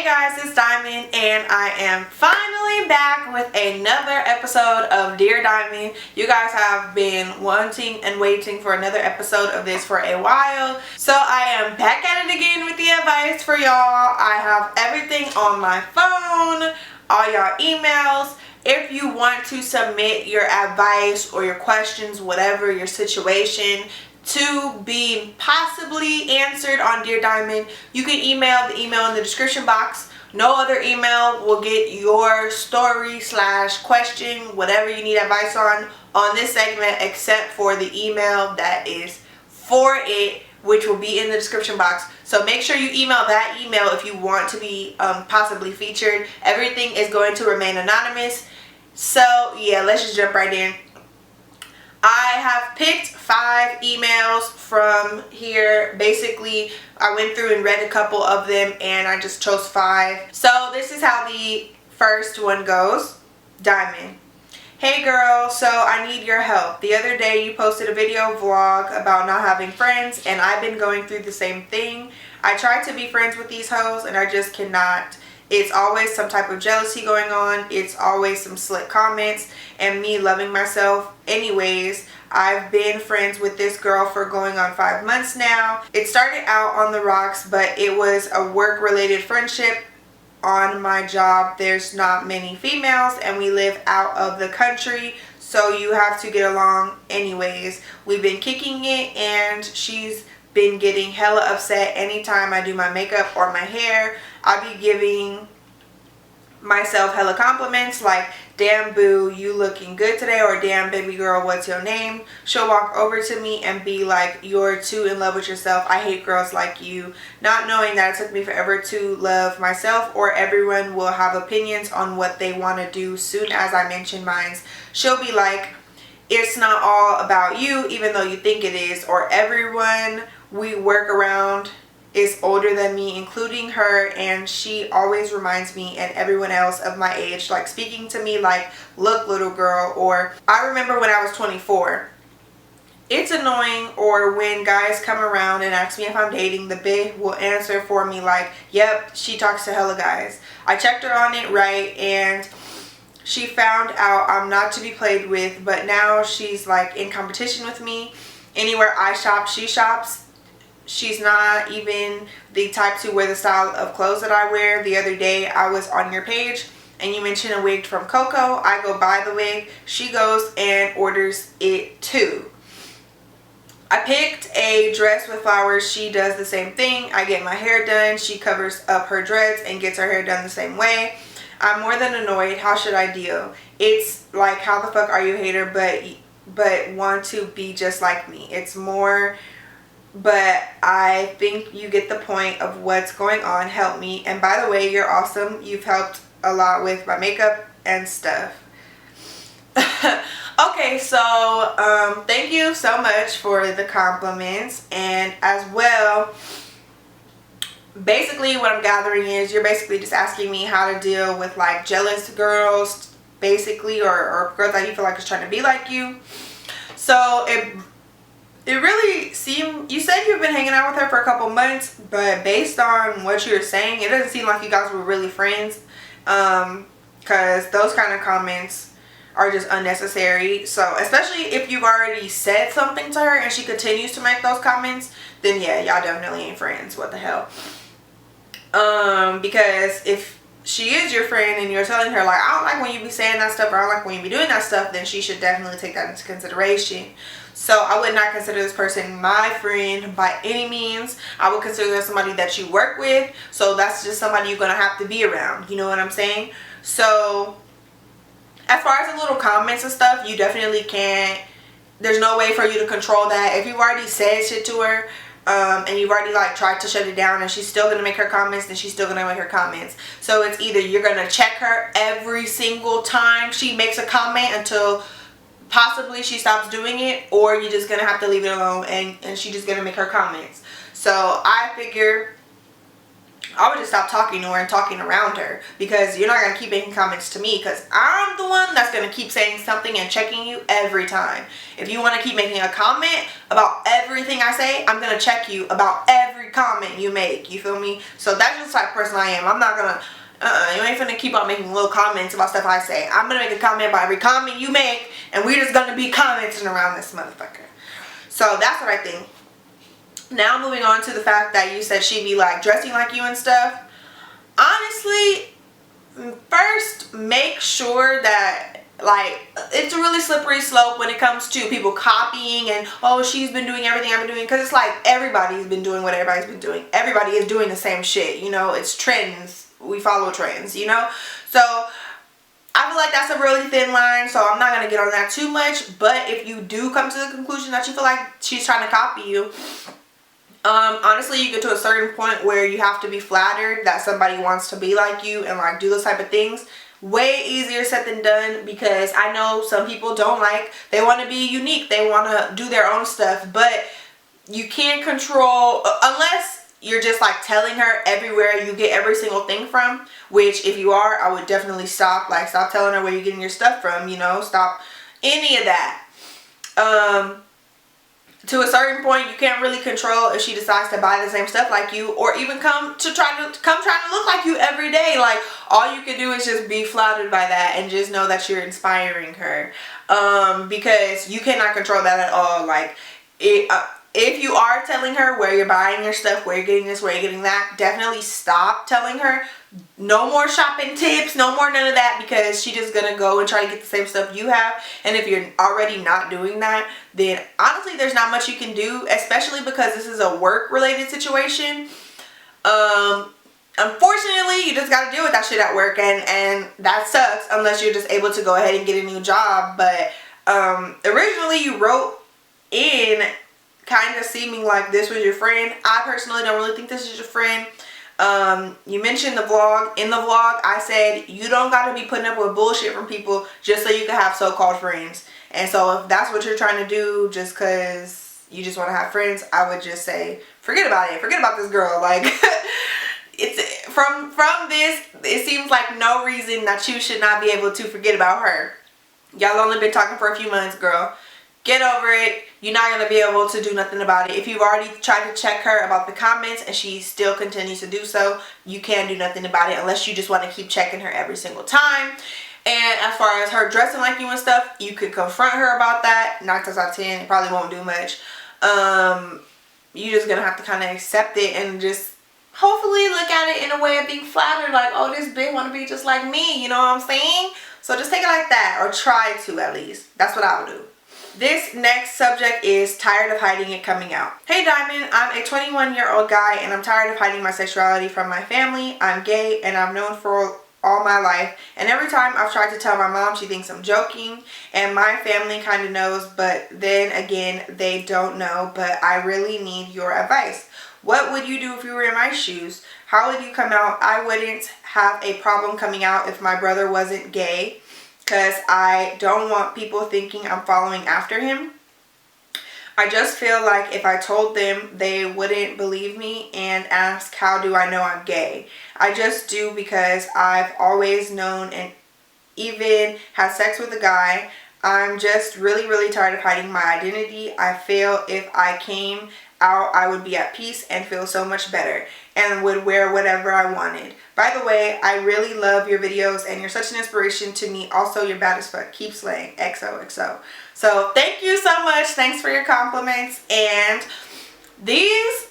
guys, it's Diamond and I am finally back with another episode of Dear Diamond. You guys have been wanting and waiting for another episode of this for a while. So I am back at it again with the advice for y'all. I have everything on my phone, all y'all emails. If you want to submit your advice or your questions, whatever your situation, to be possibly answered on Dear Diamond, you can email the email in the description box. No other email will get your story / question, whatever you need advice on this segment, except for the email that is for it, which will be in the description box. So make sure you email that email if you want to be possibly featured. Everything is going to remain anonymous. So yeah, let's just jump right in. I have picked 5 emails from here. Basically, I went through and read a couple of them and I just chose 5. So this is how the first one goes. Diamond. Hey girl, so I need your help. The other day you posted a video vlog about not having friends and I've been going through the same thing. I tried to be friends with these hoes and I just cannot. It's always some type of jealousy going on. It's always some slick comments and me loving myself. Anyways, I've been friends with this girl for going on 5 months now. It started out on the rocks, but it was a work-related friendship. On my job, there's not many females and we live out of the country, so you have to get along anyways. We've been kicking it and she's been getting hella upset anytime I do my makeup or my hair. I be giving myself hella compliments like, damn boo, you looking good today, or damn baby girl, what's your name? She'll walk over to me and be like, you're too in love with yourself. I hate girls like you. Not knowing that it took me forever to love myself, or everyone will have opinions on what they want to do soon as I mention mine. She'll be like, it's not all about you even though you think it is, or everyone we work around is older than me, including her, and she always reminds me and everyone else of my age, like speaking to me like, look little girl, or I remember when I was 24. It's annoying. Or when guys come around and ask me if I'm dating, the bae will answer for me like, yep, she talks to hella guys. I checked her on it right and she found out I'm not to be played with, but now she's like in competition with me. Anywhere I shop, she shops. She's not even the type to wear the style of clothes that I wear. The other day I was on your page and you mentioned a wig from Coco. I go buy the wig. She goes and orders it too. I picked a dress with flowers. She does the same thing. I get my hair done. She covers up her dreads and gets her hair done the same way. I'm more than annoyed. How should I deal? It's like, how the fuck are you a hater but want to be just like me? It's more... But I think you get the point of what's going on. Help me. And by the way, you're awesome. You've helped a lot with my makeup and stuff. Okay, so thank you so much for the compliments. And as well, basically what I'm gathering is you're basically just asking me how to deal with like jealous girls, basically, or girls that you feel like is trying to be like you. So it really seemed, you said you've been hanging out with her for a couple months, but based on what you're saying, it doesn't seem like you guys were really friends, because those kind of comments are just unnecessary. So especially if you've already said something to her and she continues to make those comments, then yeah, y'all definitely ain't friends. What the hell? Because if she is your friend and you're telling her like, I don't like when you be saying that stuff, or I don't like when you be doing that stuff, then she should definitely take that into consideration. So I would not consider this person my friend by any means. I would consider them somebody that you work with. So that's just somebody you're going to have to be around. You know what I'm saying? So as far as the little comments and stuff, you definitely can't. There's no way for you to control that. If you've already said shit to her and you've already like tried to shut it down and she's still going to make her comments, then she's still going to make her comments. So it's either you're going to check her every single time she makes a comment until possibly she stops doing it, or you're just gonna have to leave it alone and she's just gonna make her comments. So I figure I would just stop talking to her and talking around her, because you're not going to keep making comments to me, because I'm the one that's going to keep saying something and checking you every time. If you want to keep making a comment about everything I say, I'm going to check you about every comment you make. You feel me? So that's just the type of person I am. I'm not going to, you ain't finna keep on making little comments about stuff I say. I'm going to make a comment about every comment you make, and we're just going to be commenting around this motherfucker. So that's what I think. Now moving on to the fact that you said she'd be like dressing like you and stuff. Honestly, first make sure that, like, it's a really slippery slope when it comes to people copying and, oh, she's been doing everything I've been doing, because it's like everybody's been doing what everybody's been doing. Everybody is doing the same shit, you know. It's trends. We follow trends, you know. So I feel like that's a really thin line, so I'm not going to get on that too much. But if you do come to the conclusion that you feel like she's trying to copy you, honestly, you get to a certain point where you have to be flattered that somebody wants to be like you and like do those type of things. Way easier said than done, because I know some people don't like, they want to be unique, they want to do their own stuff, but you can't control, unless you're just like telling her everywhere you get every single thing from, which if you are, I would definitely stop. Like, stop telling her where you're getting your stuff from, you know, stop any of that. To a certain point, you can't really control if she decides to buy the same stuff like you, or even come trying to look like you every day. Like, all you can do is just be flattered by that and just know that you're inspiring her, because you cannot control that at all. Like, if you are telling her where you're buying your stuff, where you're getting this, where you're getting that, definitely stop telling her. No more shopping tips, no more none of that, because she's just gonna go and try to get the same stuff you have. And if you're already not doing that, then honestly there's not much you can do, especially because this is a work related situation. Unfortunately, you just gotta deal with that shit at work, and that sucks unless you're just able to go ahead and get a new job. But originally you wrote in kind of seeming like this was your friend. I personally don't really think this is your friend. You mentioned the vlog. In the vlog, I said you don't got to be putting up with bullshit from people just so you can have so-called friends. And so if that's what you're trying to do just because you just want to have friends, I would just say forget about it. Forget about this girl. Like, it's from this, it seems like no reason that you should not be able to forget about her. Y'all only been talking for a few months, girl. Get over it. You're not going to be able to do nothing about it. If you've already tried to check her about the comments and she still continues to do so, you can't do nothing about it unless you just want to keep checking her every single time. And as far as her dressing like you and stuff, you could confront her about that. 9 times out of 10, it probably won't do much. You're just going to have to kind of accept it and just hopefully look at it in a way of being flattered. Like, oh, this bitch want to be just like me. You know what I'm saying? So just take it like that, or try to at least. That's what I would do. This next subject is tired of hiding it coming out. Hey Diamond, I'm a 21-year-old guy and I'm tired of hiding my sexuality from my family. I'm gay and I've known for all my life, and every time I've tried to tell my mom, she thinks I'm joking, and my family kind of knows, but then again they don't know. But I really need your advice. What would you do if you were in my shoes? How would you come out? I wouldn't have a problem coming out if my brother wasn't gay, because I don't want people thinking I'm following after him. I just feel like if I told them, they wouldn't believe me and ask, how do I know I'm gay? I just do because I've always known and even had sex with a guy. I'm just really tired of hiding my identity. I feel if I came out, I would be at peace and feel so much better and would wear whatever I wanted. By the way, I really love your videos and you're such an inspiration to me. Also, you're bad as fuck. Keep slaying. XOXO. So thank you so much. Thanks for your compliments. And these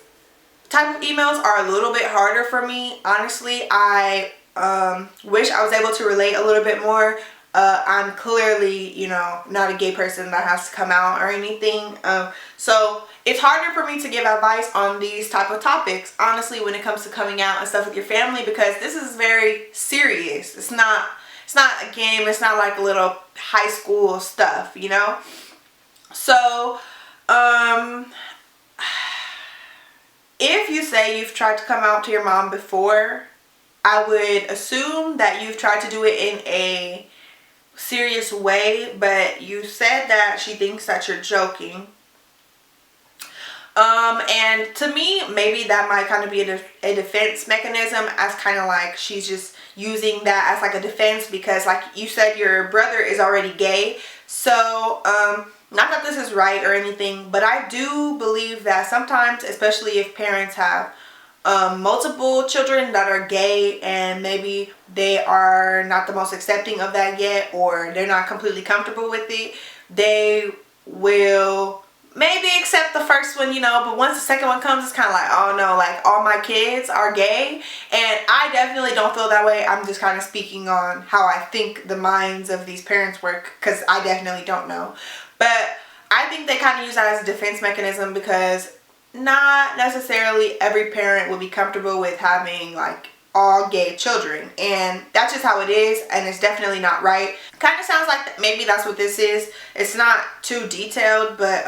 type of emails are a little bit harder for me. Honestly, I wish I was able to relate a little bit more. I'm clearly, you know, not a gay person that has to come out or anything. So it's harder for me to give advice on these type of topics, honestly, when it comes to coming out and stuff with your family, because this is very serious. It's not a game. It's not like a little high school stuff, you know? So, if you say you've tried to come out to your mom before, I would assume that you've tried to do it in a serious way, but you said that she thinks that you're joking. And to me, maybe that might kind of be a defense mechanism, as kind of like she's just using that as like a defense because, like you said, your brother is already gay. So not that this is right or anything, but I do believe that sometimes, especially if parents have multiple children that are gay and maybe they are not the most accepting of that yet, or they're not completely comfortable with it, they will maybe accept the first one, you know, but once the second one comes, it's kind of like, oh no, like all my kids are gay. And I definitely don't feel that way. I'm just kind of speaking on how I think the minds of these parents work, because I definitely don't know. But I think they kind of use that as a defense mechanism, because not necessarily every parent will be comfortable with having like all gay children, and that's just how it is, and it's definitely not right. Kind of sounds like maybe that's what this is. It's not too detailed, but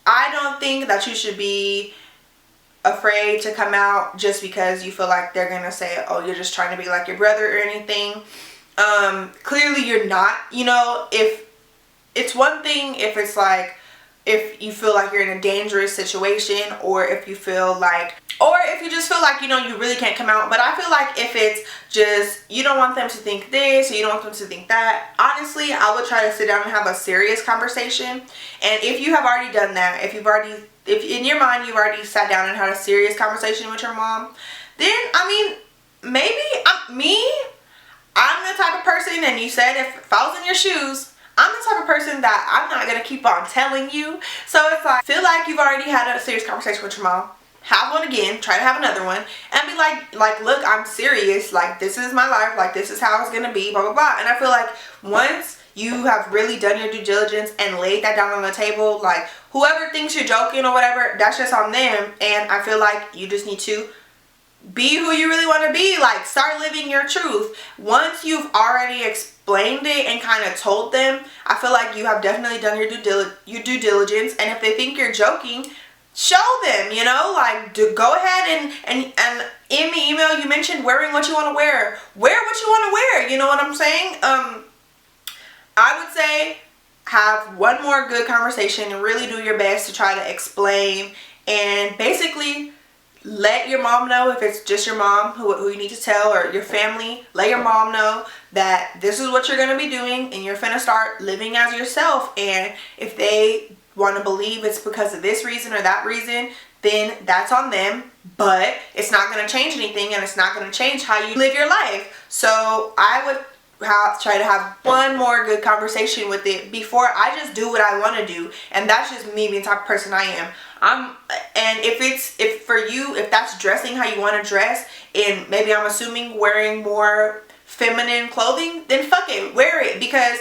I don't think that you should be afraid to come out just because you feel like they're gonna say, oh, you're just trying to be like your brother or anything. Clearly you're not. You know, if it's one thing if it's like, if you feel like you're in a dangerous situation, or if you feel like, or if you just feel like, you know, you really can't come out. But I feel like if it's just, you don't want them to think this, or you don't want them to think that, honestly, I would try to sit down and have a serious conversation. And if you have already done that, if in your mind you've already sat down and had a serious conversation with your mom, then, I mean, maybe, I'm the type of person, and you said if I was in your shoes, I'm the type of person that I'm not going to keep on telling you. So it's like, feel like you've already had a serious conversation with your mom, have one again, try to have another one, and be like, look, I'm serious, like, this is my life, like, this is how it's going to be, blah, blah, blah. And I feel like once you have really done your due diligence and laid that down on the table, like, whoever thinks you're joking or whatever, that's just on them. And I feel like you just need to be who you really want to be. Like, start living your truth. Once you've already explained it and kind of told them, I feel like you have definitely done your due diligence. And if they think you're joking, show them, you know, like, go ahead and in the email you mentioned wearing what you want to wear. Wear what you want to wear, you know what I'm saying? I would say have one more good conversation and really do your best to try to explain, and basically let your mom know, if it's just your mom who you need to tell, or your family, let your mom know that this is what you're going to be doing and you're finna start living as yourself. And if they want to believe it's because of this reason or that reason, then that's on them, but it's not going to change anything, and it's not going to change how you live your life. So I would try to have one more good conversation with it before I just do what I want to do. And that's just me being the type of person I am. And if that's dressing how you want to dress, and maybe I'm assuming wearing more feminine clothing, then fuck it, wear it, because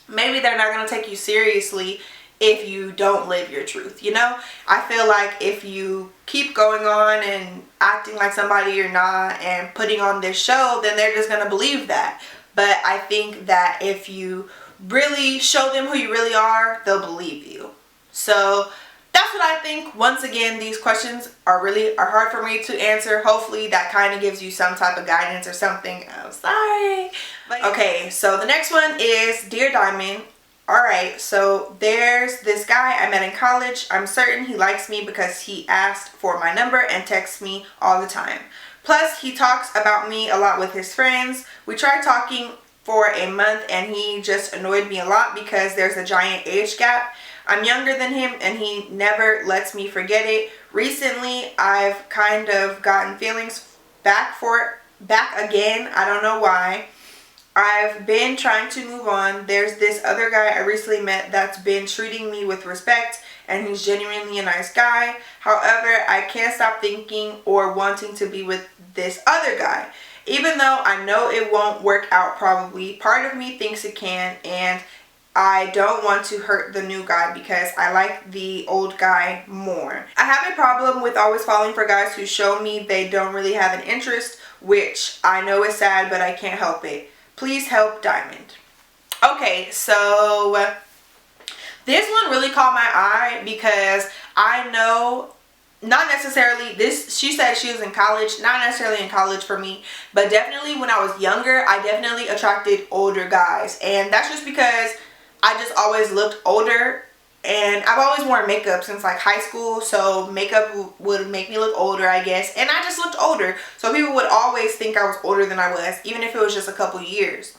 maybe they're not going to take you seriously if you don't live your truth, you know? I feel like if you keep going on and acting like somebody you're not and putting on this show, then they're just going to believe that. But I think that if you really show them who you really are, they'll believe you. So that's what I think. Once again, these questions are hard for me to answer. Hopefully that kind of gives you some type of guidance or something. I'm sorry. But okay, so the next one is, Dear Dymond. Alright, so there's this guy I met in college. I'm certain he likes me because he asked for my number and texts me all the time. Plus, he talks about me a lot with his friends. We tried talking for a month and he just annoyed me a lot because there's a giant age gap. I'm younger than him and he never lets me forget it. Recently, I've kind of gotten feelings back again. I don't know why. I've been trying to move on. There's this other guy I recently met that's been treating me with respect, and he's genuinely a nice guy. However, I can't stop thinking or wanting to be with this other guy. Even though I know it won't work out probably, part of me thinks it can, and I don't want to hurt the new guy because I like the old guy more. I have a problem with always falling for guys who show me they don't really have an interest, which I know is sad, but I can't help it. Please help, Dymond. Okay, so this one really caught my eye because I know, not necessarily this, she said she was in college, not necessarily in college for me, but definitely when I was younger, I definitely attracted older guys. And that's just because I just always looked older and I've always worn makeup since like high school, so makeup would make me look older, I guess, and I just looked older, so people would always think I was older than I was, even if it was just a couple years.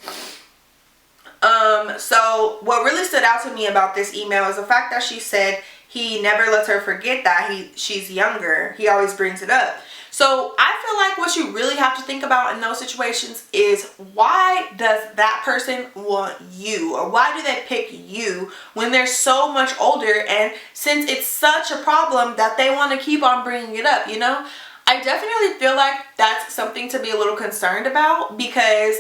So what really stood out to me about this email is the fact that she said he never lets her forget that she's younger. He always brings it up. So I feel like what you really have to think about in those situations is, why does that person want you, or why do they pick you when they're so much older, and since it's such a problem that they want to keep on bringing it up, you know? I definitely feel like that's something to be a little concerned about, because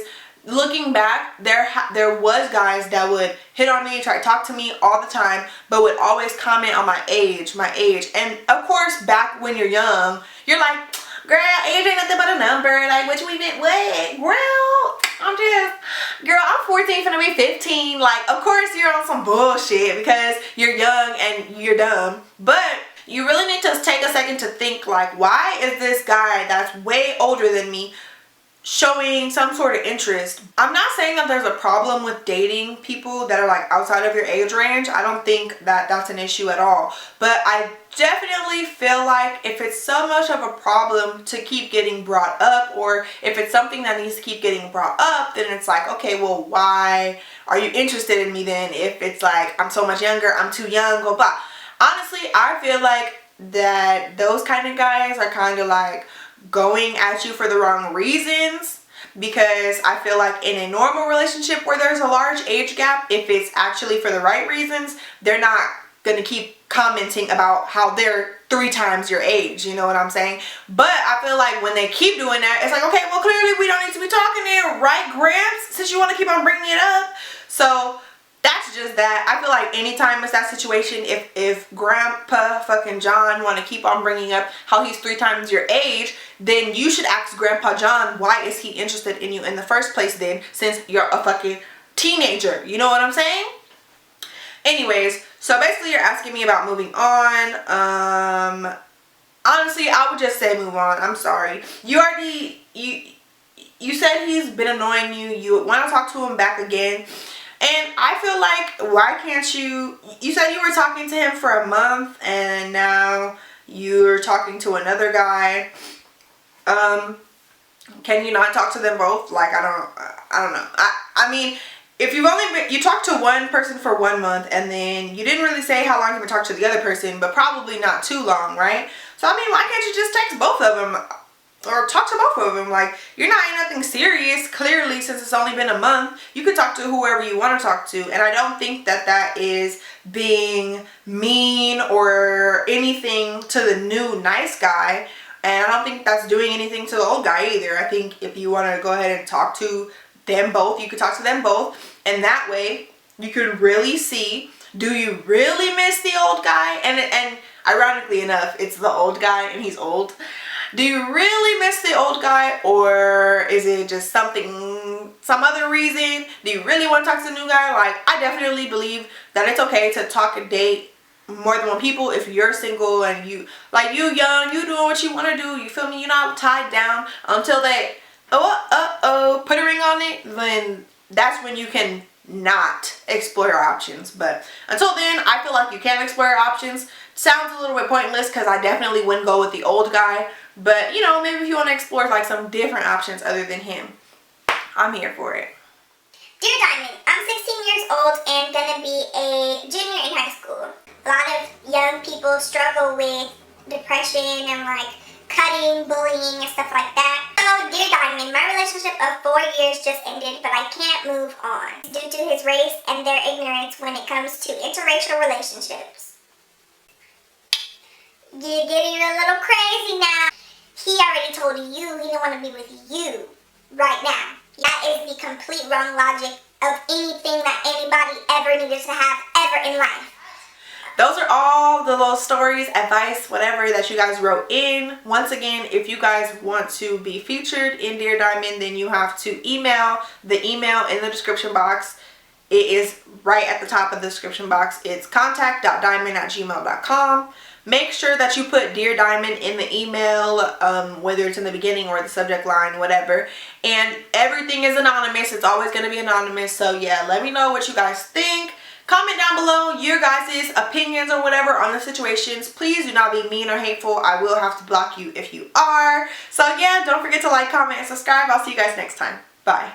looking back, there was guys that would hit on me, try to talk to me all the time, but would always comment on my age. And of course, back when you're young, you're like, girl, age ain't nothing but a number. Like, what you even, what? Girl, I'm 14, finna be 15. Like, of course you're on some bullshit because you're young and you're dumb. But you really need to take a second to think, like, why is this guy that's way older than me showing some sort of interest? I'm not saying that there's a problem with dating people that are like outside of your age range. I don't think that that's an issue at all. But I definitely feel like if it's so much of a problem to keep getting brought up, or if it's something that needs to keep getting brought up, then it's like, okay, well, why are you interested in me then? If it's like, I'm so much younger, I'm too young, blah, blah. Honestly, I feel like that those kind of guys are kind of like going at you for the wrong reasons, because I feel like in a normal relationship where there's a large age gap, if it's actually for the right reasons, they're not gonna keep commenting about how they're 3 times your age, you know what I'm saying? But I feel like when they keep doing that, it's like, okay, well, clearly we don't need to be talking there, right, Gramps, since you want to keep on bringing it up. So that's just that. I feel like anytime it's that situation, if Grandpa fucking John want to keep on bringing up how he's 3 times your age, then you should ask Grandpa John, why is he interested in you in the first place then, since you're a fucking teenager, you know what I'm saying? Anyways, so basically you're asking me about moving on. Honestly, I would just say move on. I'm sorry. You said he's been annoying you. You want to talk to him back again. And I feel like, why can't you said you were talking to him for a month and now you're talking to another guy. Can you not talk to them both? Like, I don't know. I mean, if you talked to one person for 1 month and then you didn't really say how long you've been talking to the other person, but probably not too long, right? So, I mean, why can't you just text both of them? Or talk to both of them? Like, you're not in nothing serious, clearly, since it's only been a month. You could talk to whoever you want to talk to, and I don't think that that is being mean or anything to the new nice guy, and I don't think that's doing anything to the old guy either. I think if you want to go ahead and talk to them both, you could talk to them both, and that way you could really see, do you really miss the old guy? And ironically enough, it's the old guy and he's old. Do you really miss the old guy, or is it just some other reason? Do you really want to talk to the new guy? Like, I definitely believe that it's okay to talk and date more than 1 people if you're single and you young, you doing what you want to do, you feel me? You're not tied down until they put a ring on it, then that's when you can not explore your options. But until then, I feel like you can explore your options. Sounds a little bit pointless because I definitely wouldn't go with the old guy, but you know, maybe if you want to explore like some different options other than him, I'm here for it. Dear Dymond, I'm 16 years old and gonna be a junior in high school. A lot of young people struggle with depression and like cutting, bullying, and stuff like that. So, dear Dymond, my relationship of 4 years just ended, but I can't move on due to his race and their ignorance when it comes to interracial relationships. You're getting a little crazy now. He already told you he didn't want to be with you right now. That is the complete wrong logic of anything that anybody ever needed to have ever in life. Those are all the little stories, advice, whatever that you guys wrote in. Once again, if you guys want to be featured in Dear Dymond, then you have to email the email in the description box. It is right at the top of the description box. It's contact.dymond@gmail.com. Make sure that you put Dear Dymond in the email, whether it's in the beginning or the subject line, whatever. And everything is anonymous. It's always going to be anonymous. So yeah, let me know what you guys think. Comment down below your guys' opinions or whatever on the situations. Please do not be mean or hateful. I will have to block you if you are. So yeah, don't forget to like, comment, and subscribe. I'll see you guys next time. Bye.